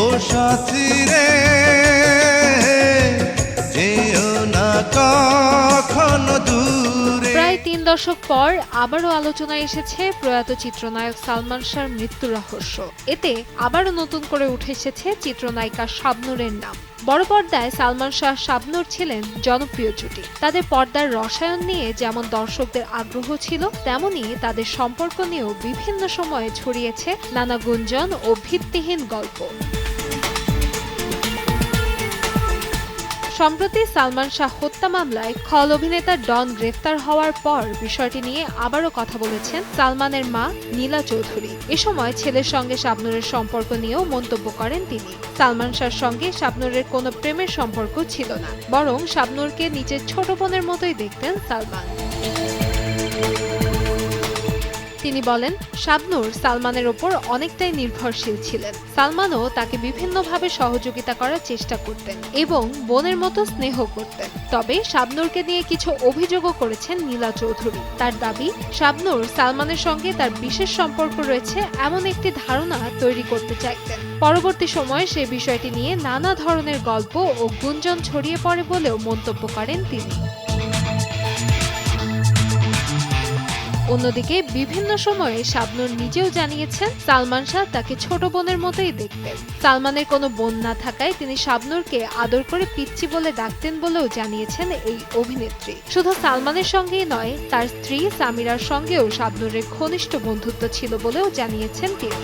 ও সাথী রে যেও না কখনো দূরে। প্রায় ৩ দশক পর আবারও আলোচনায় এসেছে প্রয়াত চিত্রনায়ক সালমান শাহর মৃত্যু রহস্য। এতে আবারও নতুন করে উঠে এসেছে চিত্রনায়িকা শাবনূরের নাম। বড় পর্দায় সালমান শাহ শাবনূর ছিলেন জনপ্রিয় জুটি। তাদের পর্দার রসায়ন নিয়ে যেমন দর্শকদের আগ্রহ ছিল, তেমনি তাদের সম্পর্ক নিয়েও বিভিন্ন সময়ে ছড়িয়েছে নানা গুঞ্জন ও ভিত্তিহীন গল্প। সম্প্রতি সালমান শাহ হত্যা মামলায় খল অভিনেতা ডন গ্রেফতার হওয়ার পর বিষয়টি নিয়ে আবারও কথা বলেছেন সালমানের মা নীলা চৌধুরী। এ সময় ছেলের সঙ্গে শাবনূরের সম্পর্ক নিয়েও মন্তব্য করেন তিনি। সালমান শাহর সঙ্গে শাবনূরের কোনো প্রেমের সম্পর্ক ছিল না, বরং শাবনূরকে নিজের ছোট বোনের মতোই দেখতেন সালমান। তিনি বলেন, শাবনূর সালমানের ওপর অনেকটাই নির্ভরশীল ছিলেন। সালমানও তাকে বিভিন্নভাবে সহযোগিতা করার চেষ্টা করতেন এবং বোনের মতো স্নেহ করতেন। তবে শাবনূরকে নিয়ে কিছু অভিযোগও করেছেন নীলা চৌধুরী। তার দাবি, শাবনূর সালমানের সঙ্গে তার বিশেষ সম্পর্ক রয়েছে এমন একটি ধারণা তৈরি করতে চাইতেন। পরবর্তী সময়ে সে বিষয়টি নিয়ে নানা ধরনের গল্প ও গুঞ্জন ছড়িয়ে পড়ে বলেও মন্তব্য করেন তিনি। অন্যদিকে বিভিন্ন সময়ে শাবনূর নিজেও জানিয়েছেন সালমান শাহ তাকে ছোট বোনের মতোই দেখতেন। সালমানের কোনো বোন না থাকায় তিনি শাবনূরকে আদর করে পিচ্চি বলে ডাকতেন বলেও জানিয়েছেন এই অভিনেত্রী। শুধু সালমানের সঙ্গেই নয়, তার স্ত্রী সামিরার সঙ্গেও শাবনূরের ঘনিষ্ঠ বন্ধুত্ব ছিল বলেও জানিয়েছেন তিনি।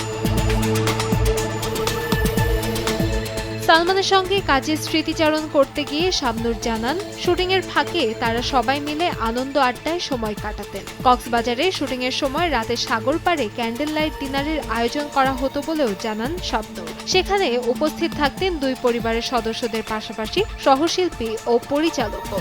সালমানের সঙ্গে কাজের স্মৃতিচারণ করতে গিয়ে শাবনূর জানান, শুটিংয়ের ফাঁকে তারা সবাই মিলে আনন্দ আড্ডায় সময় কাটাতেন। কক্সবাজারে শুটিংয়ের সময় রাতে সাগর পাড়ে ক্যান্ডেল লাইট ডিনারের আয়োজন করা হতো বলেও জানান শাবনূর। সেখানে উপস্থিত থাকতেন দুই পরিবারের সদস্যদের পাশাপাশি সহশিল্পী ও পরিচালকও।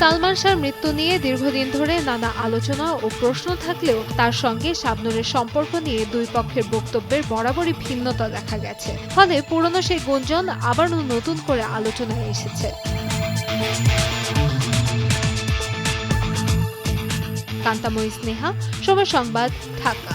সালমান শাহর মৃত্যু নিয়ে দীর্ঘদিন ধরে নানা আলোচনা ও প্রশ্ন থাকলেও তার সঙ্গে শাবনূরের সম্পর্ক নিয়ে দুই পক্ষের বক্তব্যের বরাবরই ভিন্নতা দেখা গেছে। ফলে পুরনো সেই গুঞ্জন আবারও নতুন করে আলোচনায় এসেছে। কান্তাময়ী স্নেহা, সময় সংবাদ, ঢাকা।